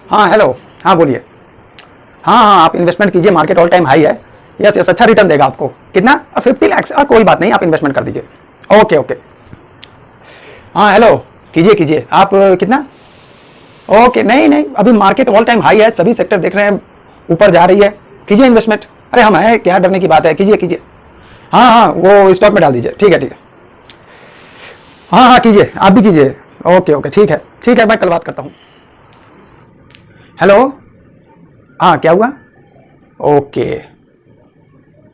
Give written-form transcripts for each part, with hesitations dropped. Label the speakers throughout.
Speaker 1: हाँ हेलो, हाँ बोलिए। हाँ हाँ, आप इन्वेस्टमेंट कीजिए, मार्केट ऑल टाइम हाई है। यस यस, अच्छा रिटर्न देगा आपको। कितना? 50 लाख। कोई बात नहीं, आप इन्वेस्टमेंट कर दीजिए। Okay okay. हाँ हेलो, कीजिए कीजिए। आप कितना? ओके, नहीं नहीं, अभी मार्केट ऑल टाइम हाई है, सभी सेक्टर देख रहे हैं ऊपर जा रही है। कीजिए इन्वेस्टमेंट। अरे हम है, क्या डरने की बात है, कीजिए कीजिए। हाँ हाँ, वो स्टॉक में डाल दीजिए। ठीक है ठीक है। हाँ हाँ कीजिए, आप भी कीजिए। ओके ओके, ठीक है ठीक है, मैं कल बात करता हूँ। हेलो, हाँ क्या हुआ? ओके,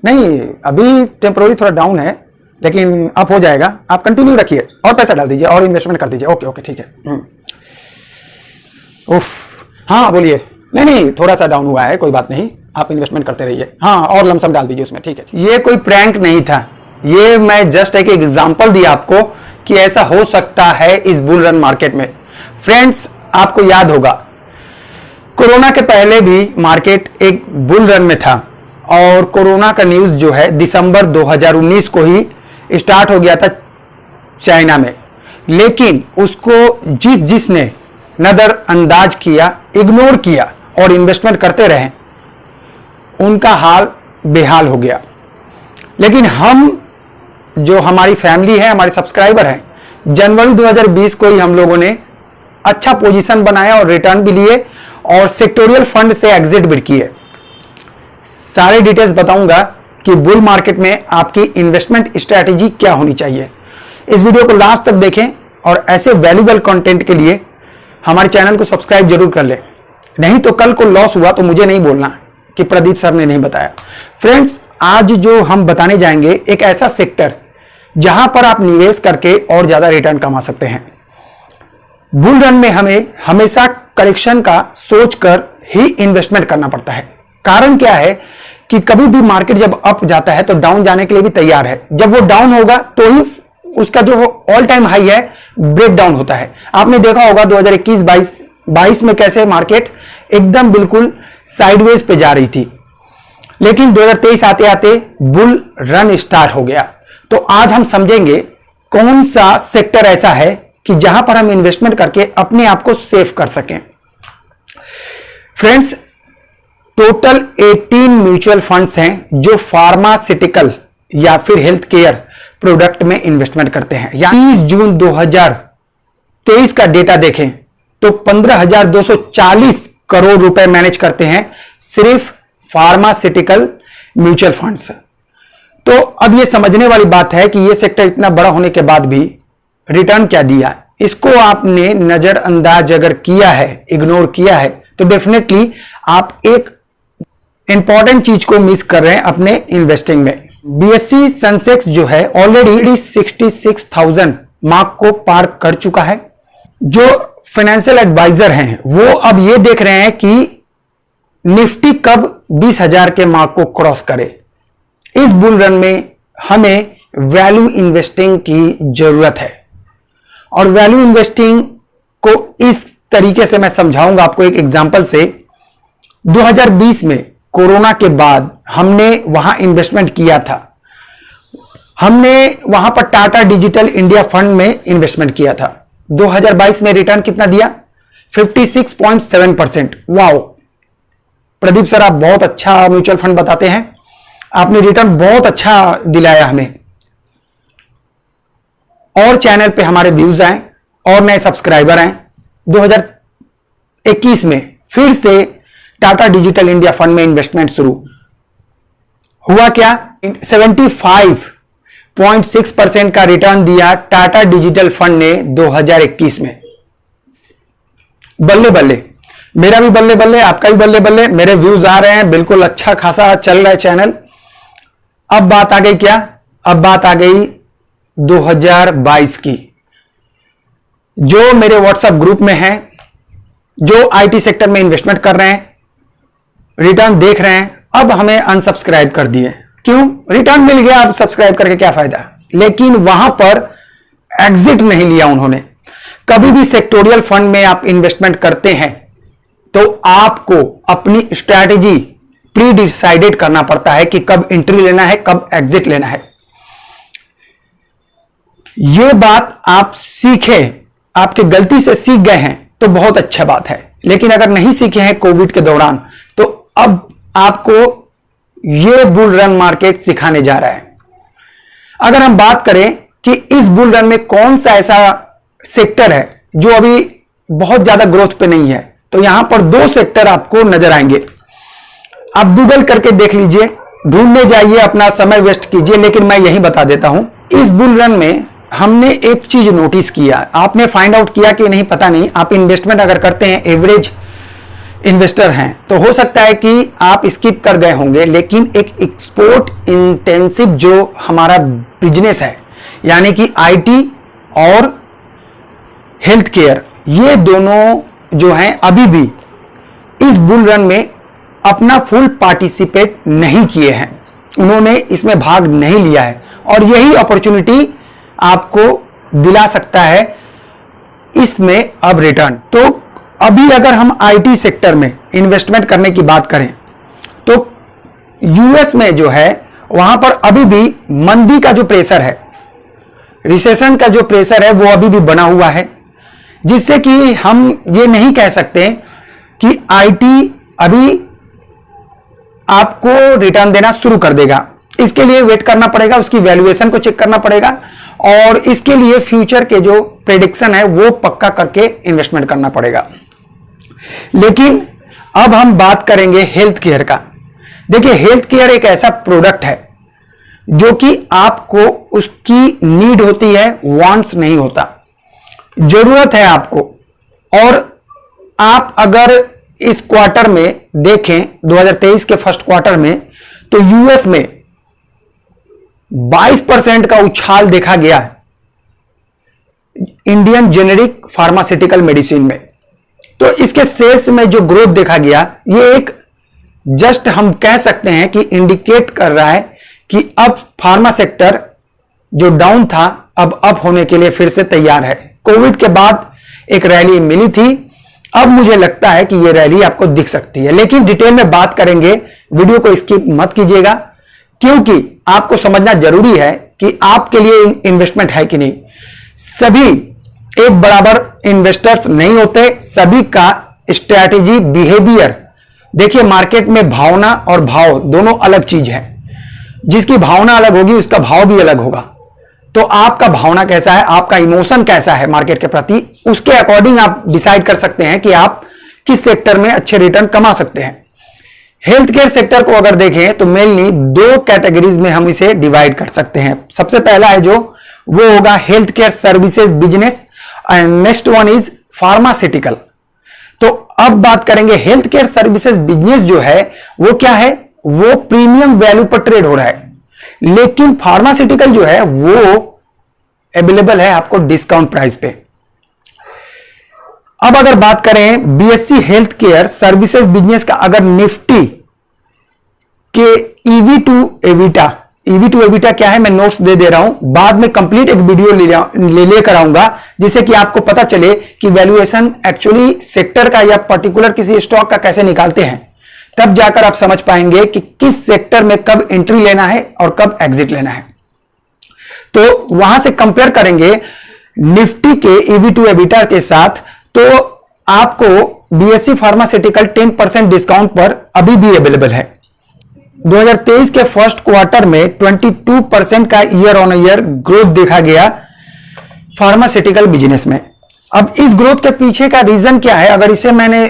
Speaker 1: नहीं अभी टेम्पोररी थोड़ा डाउन है, लेकिन अप हो जाएगा। आप कंटिन्यू रखिए और पैसा डाल दीजिए और इन्वेस्टमेंट कर दीजिए। ओके ओके, ठीक है। उफ, हाँ बोलिए। नहीं नहीं, थोड़ा सा डाउन हुआ है, कोई बात नहीं, आप इन्वेस्टमेंट करते रहिए। हाँ, और लमसम डाल दीजिए उसमें। ठीक है, ये कोई प्रैंक नहीं था, ये मैं जस्ट एक एग्जांपल दिया आपको कि ऐसा हो सकता है इस बुल रन मार्केट में। फ्रेंड्स, आपको याद होगा कोरोना के पहले भी मार्केट एक बुल रन में था, और कोरोना का न्यूज जो है दिसंबर 2019 को ही स्टार्ट हो गया था चाइना में, लेकिन उसको जिसने नजरअंदाज किया, इग्नोर किया और इन्वेस्टमेंट करते रहे, उनका हाल बेहाल हो गया। लेकिन हम जो हमारी फैमिली है, हमारे सब्सक्राइबर हैं, जनवरी 2020 को ही हम लोगों ने अच्छा पोजीशन बनाया और रिटर्न भी लिए और सेक्टोरियल फंड से एग्जिट भी किए। सारे डिटेल्स बताऊंगा कि बुल मार्केट में आपकी इन्वेस्टमेंट स्ट्रैटेजी क्या होनी चाहिए। इस वीडियो को लास्ट तक देखें और ऐसे वैल्यूएबल कंटेंट के लिए हमारे चैनल को सब्सक्राइब जरूर कर लें, नहीं तो कल को लॉस हुआ तो मुझे नहीं बोलना कि प्रदीप सर ने नहीं बताया। फ्रेंड्स, आज जो हम बताने जाएंगे एक ऐसा सेक्टर जहां पर आप निवेश करके और ज्यादा रिटर्न कमा सकते हैं। बुल रन में हमें हमेशा करेक्शन का सोचकर ही इन्वेस्टमेंट करना पड़ता है। कारण क्या है कि कभी भी मार्केट जब अप जाता है तो डाउन जाने के लिए भी तैयार है। जब वो डाउन होगा तो ही उसका जो ऑल टाइम हाई है ब्रेक डाउन होता है। आपने देखा होगा 2021-22 में कैसे मार्केट एकदम बिल्कुल साइडवेज पे जा रही थी, लेकिन 2023 आते आते बुल रन स्टार्ट हो गया। तो आज हम समझेंगे कौन सा सेक्टर ऐसा है कि जहां पर हम इन्वेस्टमेंट करके अपने आप को सेव कर सकें। फ्रेंड्स, टोटल 18 म्यूचुअल फंड्स हैं जो फार्मास्यूटिकल या फिर हेल्थ केयर प्रोडक्ट में इन्वेस्टमेंट करते हैं। या 30 जून 2023 का डेटा देखें तो 15,240 करोड़ रुपए मैनेज करते हैं सिर्फ फार्मास्यूटिकल म्यूचुअल फंड्स। तो अब यह समझने वाली बात है कि यह सेक्टर इतना बड़ा होने के बाद भी रिटर्न क्या दिया। इसको आपने नजरअंदाज अगर किया है, इग्नोर किया है, तो डेफिनेटली आप एक इंपॉर्टेंट चीज को मिस कर रहे हैं अपने इन्वेस्टिंग में। बीएसई सेंसेक्स जो है ऑलरेडी 66,000 मार्क को पार कर चुका है। जो फाइनेंशियल एडवाइजर हैं वो अब ये देख रहे हैं कि निफ्टी कब 20,000 के मार्क को क्रॉस करे। इस बुल रन में हमें वैल्यू इन्वेस्टिंग की जरूरत है, और वैल्यू इन्वेस्टिंग को इस तरीके से मैं समझाऊंगा आपको एक एग्जांपल से। 2020 में कोरोना के बाद हमने वहां इन्वेस्टमेंट किया था। हमने वहां पर टाटा डिजिटल इंडिया फंड में इन्वेस्टमेंट किया था। 2022 में रिटर्न कितना दिया? 56.7%। वाओ प्रदीप सर, आप बहुत अच्छा म्यूचुअल फंड बताते हैं, आपने रिटर्न बहुत अच्छा दिलाया हमें। और चैनल पे हमारे व्यूज आए और नए सब्सक्राइबर आए। 2021 में फिर से टाटा डिजिटल इंडिया फंड में इन्वेस्टमेंट शुरू हुआ। क्या 75.6% का रिटर्न दिया टाटा डिजिटल फंड ने 2021 में। बल्ले बल्ले, मेरा भी बल्ले बल्ले, आपका भी बल्ले बल्ले, मेरे व्यूज आ रहे हैं, बिल्कुल अच्छा खासा चल रहा है चैनल। अब बात आ गई क्या? अब बात आ गई 2022 की। जो मेरे व्हाट्सएप ग्रुप में हैं, जो आईटी सेक्टर में इन्वेस्टमेंट कर रहे हैं, रिटर्न देख रहे हैं, अब हमें अनसब्सक्राइब कर दिए। क्यों? रिटर्न मिल गया, अब सब्सक्राइब करके क्या फायदा। लेकिन वहां पर एग्जिट नहीं लिया उन्होंने। कभी भी सेक्टोरियल फंड में आप इन्वेस्टमेंट करते हैं तो आपको अपनी स्ट्रैटेजी प्री डिसाइडेड करना पड़ता है कि कब एंट्री लेना है, कब एग्जिट लेना है। यह बात आप सीखे, आपके गलती से सीख गए हैं तो बहुत अच्छा बात है, लेकिन अगर नहीं सीखे हैं कोविड के दौरान, तो अब आपको ये बुल रन मार्केट सिखाने जा रहा है। अगर हम बात करें कि इस बुल रन में कौन सा ऐसा सेक्टर है जो अभी बहुत ज्यादा ग्रोथ पे नहीं है, तो यहां पर दो सेक्टर आपको नजर आएंगे। आप गूगल करके देख लीजिए, ढूंढने जाइए, अपना समय वेस्ट कीजिए, लेकिन मैं यही बता देता हूं। इस बुल रन में हमने एक चीज नोटिस किया, आपने फाइंड आउट किया कि नहीं पता नहीं। आप इन्वेस्टमेंट अगर करते हैं, एवरेज इन्वेस्टर हैं, तो हो सकता है कि आप स्किप कर गए होंगे, लेकिन एक एक्सपोर्ट इंटेंसिव जो हमारा बिजनेस है, यानी कि आईटी और हेल्थ केयर, ये दोनों जो हैं अभी भी इस बुल रन में अपना फुल पार्टिसिपेट नहीं किए हैं, उन्होंने इसमें भाग नहीं लिया है, और यही अपॉर्चुनिटी आपको दिला सकता है इसमें अब रिटर्न। तो अभी अगर हम आईटी सेक्टर में इन्वेस्टमेंट करने की बात करें, तो यूएस में जो है वहां पर अभी भी मंदी का जो प्रेशर है, रिसेशन का जो प्रेशर है, वो अभी भी बना हुआ है, जिससे कि हम ये नहीं कह सकते कि आईटी अभी आपको रिटर्न देना शुरू कर देगा। इसके लिए वेट करना पड़ेगा, उसकी वैल्यूएशन को चेक करना पड़ेगा, और इसके लिए फ्यूचर के जो प्रेडिक्शन है वो पक्का करके इन्वेस्टमेंट करना पड़ेगा। लेकिन अब हम बात करेंगे हेल्थ केयर का। देखिए, हेल्थ केयर एक ऐसा प्रोडक्ट है जो कि आपको उसकी नीड होती है, वांट्स नहीं होता, जरूरत है आपको। और आप अगर इस क्वार्टर में देखें, 2023 के फर्स्ट क्वार्टर में, तो यूएस में 22% का उछाल देखा गया इंडियन जेनेरिक फार्मास्यूटिकल मेडिसिन में। तो इसके सेल्स में जो ग्रोथ देखा गया, ये एक जस्ट हम कह सकते हैं कि इंडिकेट कर रहा है कि अब फार्मा सेक्टर जो डाउन था, अब अप होने के लिए फिर से तैयार है। कोविड के बाद एक रैली मिली थी, अब मुझे लगता है कि यह रैली आपको दिख सकती है। लेकिन डिटेल में बात करेंगे, वीडियो को स्किप मत कीजिएगा, क्योंकि आपको समझना जरूरी है कि आपके लिए इन्वेस्टमेंट है कि नहीं। सभी एक बराबर इन्वेस्टर्स नहीं होते, सभी का स्ट्रैटेजी, बिहेवियर, देखिए मार्केट में भावना और भाव दोनों अलग चीज है। जिसकी भावना अलग होगी उसका भाव भी अलग होगा। तो आपका भावना कैसा है, आपका इमोशन कैसा है मार्केट के प्रति, उसके अकॉर्डिंग आप डिसाइड कर सकते हैं कि आप किस सेक्टर में अच्छे रिटर्न कमा सकते हैं। हेल्थ केयर सेक्टर को अगर देखें तो मेनली दो कैटेगरीज में हम इसे डिवाइड कर सकते हैं। सबसे पहला है जो वो होगा health care services business, and next one is pharmaceutical. तो अब बात करेंगे हेल्थ केयर सर्विसेज बिजनेस जो है वो क्या है, वो प्रीमियम वैल्यू पर ट्रेड हो रहा है, लेकिन फार्मास्यूटिकल जो है वो अवेलेबल है आपको डिस्काउंट प्राइस पे। अब अगर बात करें BSc health care services business का, अगर निफ्टी के ईवी टू एविटा क्या है, मैं नोट्स दे रहा हूं, बाद में कंप्लीट एक वीडियो लेकर आऊंगा जिससे कि आपको पता चले कि वैल्यूएशन एक्चुअली सेक्टर का या पर्टिकुलर किसी स्टॉक का कैसे निकालते हैं। तब जाकर आप समझ पाएंगे कि किस सेक्टर में कब एंट्री लेना है और कब एग्जिट लेना है। तो वहां से कंपेयर करेंगे निफ्टी के ईवी टू एविटा के साथ, तो आपको बीएससी फार्मास्यूटिकल 10% डिस्काउंट पर अभी भी अवेलेबल है। 2023 के फर्स्ट क्वार्टर में 22% का ईयर ऑन ईयर ग्रोथ देखा गया फार्मास्यूटिकल बिजनेस में। अब इस ग्रोथ के पीछे का रीजन क्या है, अगर इसे मैंने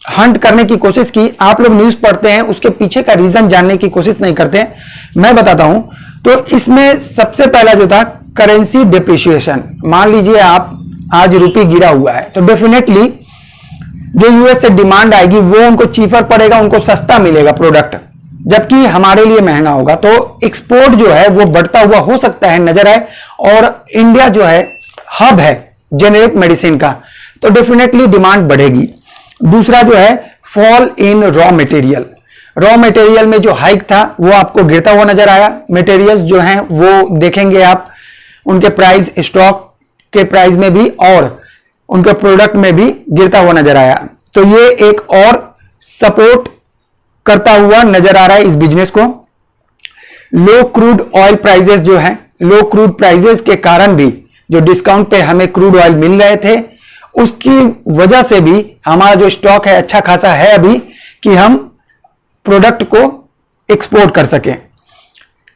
Speaker 1: हंट करने की कोशिश की, आप लोग न्यूज पढ़ते हैं उसके पीछे का रीजन जानने की कोशिश नहीं करते, मैं बताता हूं। तो इसमें सबसे पहला जो था करेंसी डिप्रिशिएशन। मान लीजिए आप आज रुपये गिरा हुआ है, तो डेफिनेटली जो यूएस से डिमांड आएगी वो उनको चीपर पड़ेगा, उनको सस्ता मिलेगा प्रोडक्ट, जबकि हमारे लिए महंगा होगा। तो एक्सपोर्ट जो है वो बढ़ता हुआ हो सकता है नजर आए, और इंडिया जो है हब है जेनेरिक मेडिसिन का, तो डेफिनेटली डिमांड बढ़ेगी। दूसरा जो है fall in raw material. Raw material में जो हाइक था वो आपको गिरता हुआ नजर आया। मटेरियल्स जो हैं वो देखेंगे आप, उनके प्राइस स्टॉक के प्राइस में भी और उनके प्रोडक्ट में भी गिरता हुआ नजर आया। तो ये एक और सपोर्ट करता हुआ नजर आ रहा है इस बिजनेस को। लो क्रूड ऑयल प्राइसेस जो है, लो क्रूड प्राइसेस के कारण भी जो डिस्काउंट पे हमें क्रूड ऑयल मिल रहे थे, उसकी वजह से भी हमारा जो स्टॉक है अच्छा खासा है अभी कि हम प्रोडक्ट को एक्सपोर्ट कर सकें।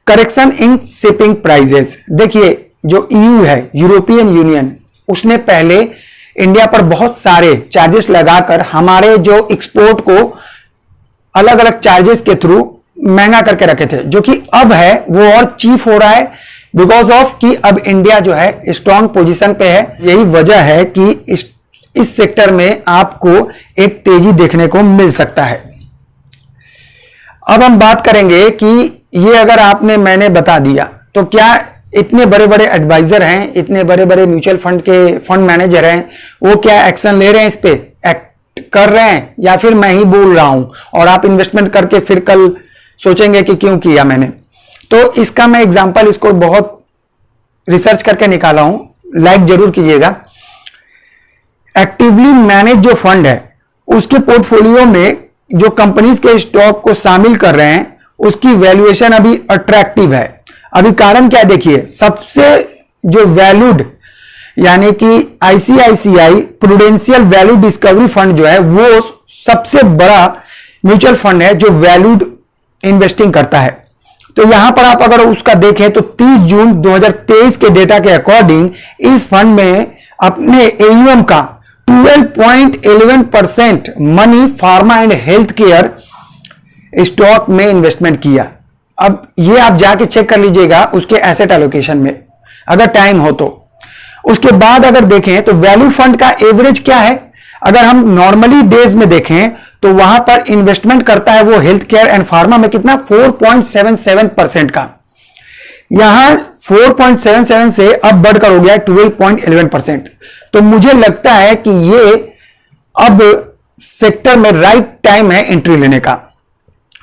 Speaker 1: करेक्शन इन शिपिंग प्राइजेस, देखिए जो ईयू है, यूरोपियन यूनियन, उसने पहले इंडिया पर बहुत सारे चार्जेस लगाकर हमारे जो एक्सपोर्ट को अलग अलग चार्जेस के थ्रू महंगा करके रखे थे, जो कि अब है वो और चीप हो रहा है बिकॉज ऑफ कि अब इंडिया जो है स्ट्रॉन्ग पोजीशन पे है। यही वजह है कि इस सेक्टर में आपको एक तेजी देखने को मिल सकता है। अब हम बात करेंगे कि ये अगर मैंने बता दिया तो क्या इतने बड़े बड़े एडवाइजर हैं, इतने बड़े बड़े म्यूचुअल फंड के फंड मैनेजर हैं, वो क्या एक्शन ले रहे हैं, इस पे एक्ट कर रहे हैं, या फिर मैं ही बोल रहा हूं और आप इन्वेस्टमेंट करके फिर कल सोचेंगे कि क्यों किया मैंने। तो इसका मैं एग्जांपल इसको बहुत रिसर्च करके निकाला हूं, लाइक जरूर कीजिएगा। एक्टिवली मैनेज जो फंड है उसके पोर्टफोलियो में जो कंपनीज के स्टॉक को शामिल कर रहे हैं उसकी वैल्यूएशन अभी अट्रैक्टिव है। अभी कारण क्या देखिए, सबसे जो वैल्यूड यानी कि ICICI prudential value discovery fund जो है वो सबसे बड़ा म्यूचुअल फंड है जो वैल्यूड इन्वेस्टिंग करता है। तो यहां पर आप अगर उसका देखें तो 30 जून 2023 के डेटा के अकॉर्डिंग इस फंड में अपने एयूएम का 12.11% money pharma and health care stock में इन्वेस्टमेंट किया। अब ये आप जाके चेक कर लीजिएगा उसके एसेट एलोकेशन में अगर टाइम हो तो। उसके बाद अगर देखें तो वैल्यू फंड का एवरेज क्या है, अगर हम नॉर्मली डेज में देखें तो वहां पर इन्वेस्टमेंट करता है वो हेल्थ केयर एंड फार्मा में कितना 4.77% का। यहां 4.77 से अब बढ़कर हो गया 12.11%। तो मुझे लगता है कि ये अब सेक्टर में राइट टाइम है एंट्री लेने का।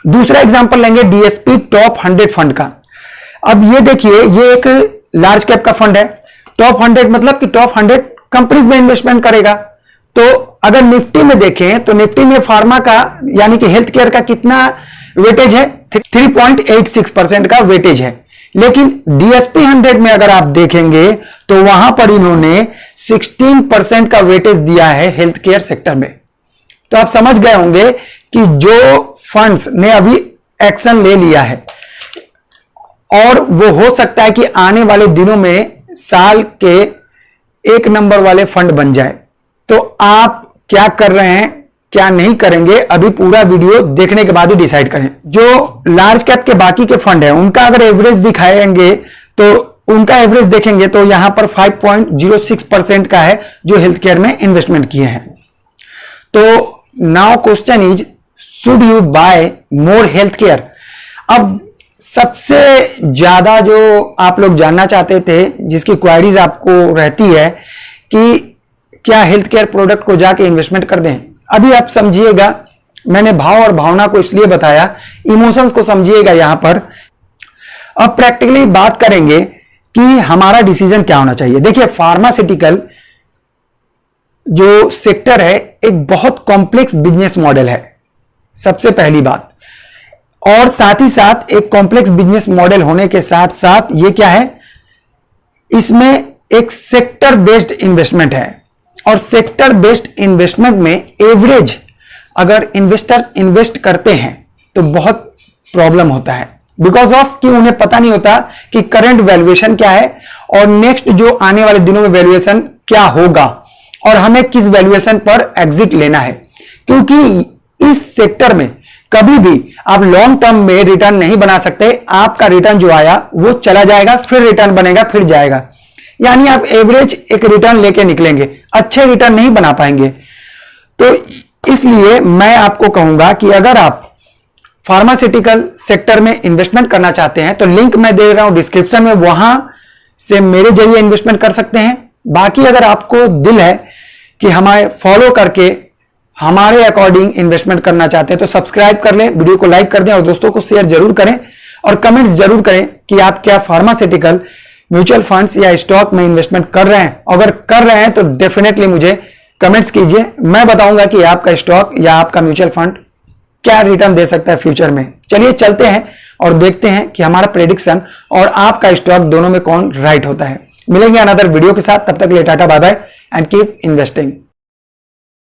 Speaker 1: दूसरा एग्जांपल लेंगे डीएसपी टॉप 100 फंड का। अब ये देखिए ये एक लार्ज कैप का फंड है। टॉप 100 मतलब कि टॉप 100 कंपनीज में इन्वेस्टमेंट करेगा। तो अगर निफ्टी में देखें तो निफ्टी में फार्मा का यानी कि हेल्थ केयर का कितना वेटेज है, 3.86% का वेटेज है। लेकिन डीएसपी 100 में अगर आप देखेंगे तो वहां पर इन्होंने 16% का वेटेज दिया है हेल्थ केयर सेक्टर में। तो आप समझ गए होंगे कि जो फंड्स ने अभी एक्शन ले लिया है और वो हो सकता है कि आने वाले दिनों में साल के 1 नंबर वाले फंड बन जाए। तो आप क्या कर रहे हैं क्या नहीं करेंगे अभी पूरा वीडियो देखने के बाद ही डिसाइड करें। जो लार्ज कैप के बाकी के फंड है उनका अगर एवरेज दिखाएंगे तो उनका एवरेज देखेंगे तो यहां पर 5.06% का है जो हेल्थ केयर में इन्वेस्टमेंट किए हैं। तो now question is should you buy more health care. अब सबसे ज्यादा जो आप लोग जानना चाहते थे, जिसकी क्वायरीज आपको रहती है कि क्या हेल्थ केयर प्रोडक्ट को जाके इन्वेस्टमेंट कर दें। अभी आप समझिएगा, मैंने भाव और भावना को इसलिए बताया, इमोशंस को समझिएगा यहां पर। अब प्रैक्टिकली बात करेंगे कि हमारा डिसीजन क्या होना चाहिए। देखिए फार्मास्यूटिकल जो सेक्टर है एक बहुत कॉम्प्लेक्स बिजनेस मॉडल है, सबसे पहली बात। और साथ ही साथ एक कॉम्प्लेक्स बिजनेस मॉडल होने के साथ साथ ये क्या है, इसमें एक सेक्टर बेस्ड इन्वेस्टमेंट है। और सेक्टर बेस्ड इन्वेस्टमेंट में एवरेज अगर इन्वेस्टर्स इन्वेस्ट करते हैं तो बहुत प्रॉब्लम होता है बिकॉज ऑफ कि उन्हें पता नहीं होता कि करंट वैल्यूएशन क्या है और नेक्स्ट जो आने वाले दिनों में वैल्यूएशन क्या होगा और हमें किस वैल्यूएशन पर एग्जिट लेना है। क्योंकि इस सेक्टर में कभी भी आप लॉन्ग टर्म में रिटर्न नहीं बना सकते। आपका रिटर्न जो आया वो चला जाएगा, फिर रिटर्न बनेगा, फिर जाएगा। यानी आप एवरेज एक रिटर्न लेके निकलेंगे, अच्छे रिटर्न नहीं बना पाएंगे। तो इसलिए मैं आपको कहूंगा कि अगर आप फार्मास्यूटिकल सेक्टर में इन्वेस्टमेंट करना चाहते हैं तो लिंक मैं दे रहा हूं डिस्क्रिप्शन में, वहां से मेरे जरिए इन्वेस्टमेंट कर सकते हैं। बाकी अगर आपको दिल है कि हमें फॉलो करके हमारे अकॉर्डिंग इन्वेस्टमेंट करना चाहते हैं तो सब्सक्राइब कर लें, वीडियो को लाइक कर दें और दोस्तों को शेयर जरूर करें और कमेंट्स जरूर करें कि आप क्या फार्मास्यूटिकल म्यूचुअल फंड्स या स्टॉक में इन्वेस्टमेंट कर रहे हैं। अगर कर रहे हैं तो डेफिनेटली मुझे कमेंट्स कीजिए, मैं बताऊंगा कि आपका स्टॉक या आपका म्यूचुअल फंड क्या रिटर्न दे सकता है फ्यूचर में। चलिए चलते हैं और देखते हैं कि हमारा प्रेडिक्शन और आपका स्टॉक दोनों में कौन राइट होता है। मिलेंगे अनदर वीडियो के साथ, तब तक के लिए tata bye bye and keep investing.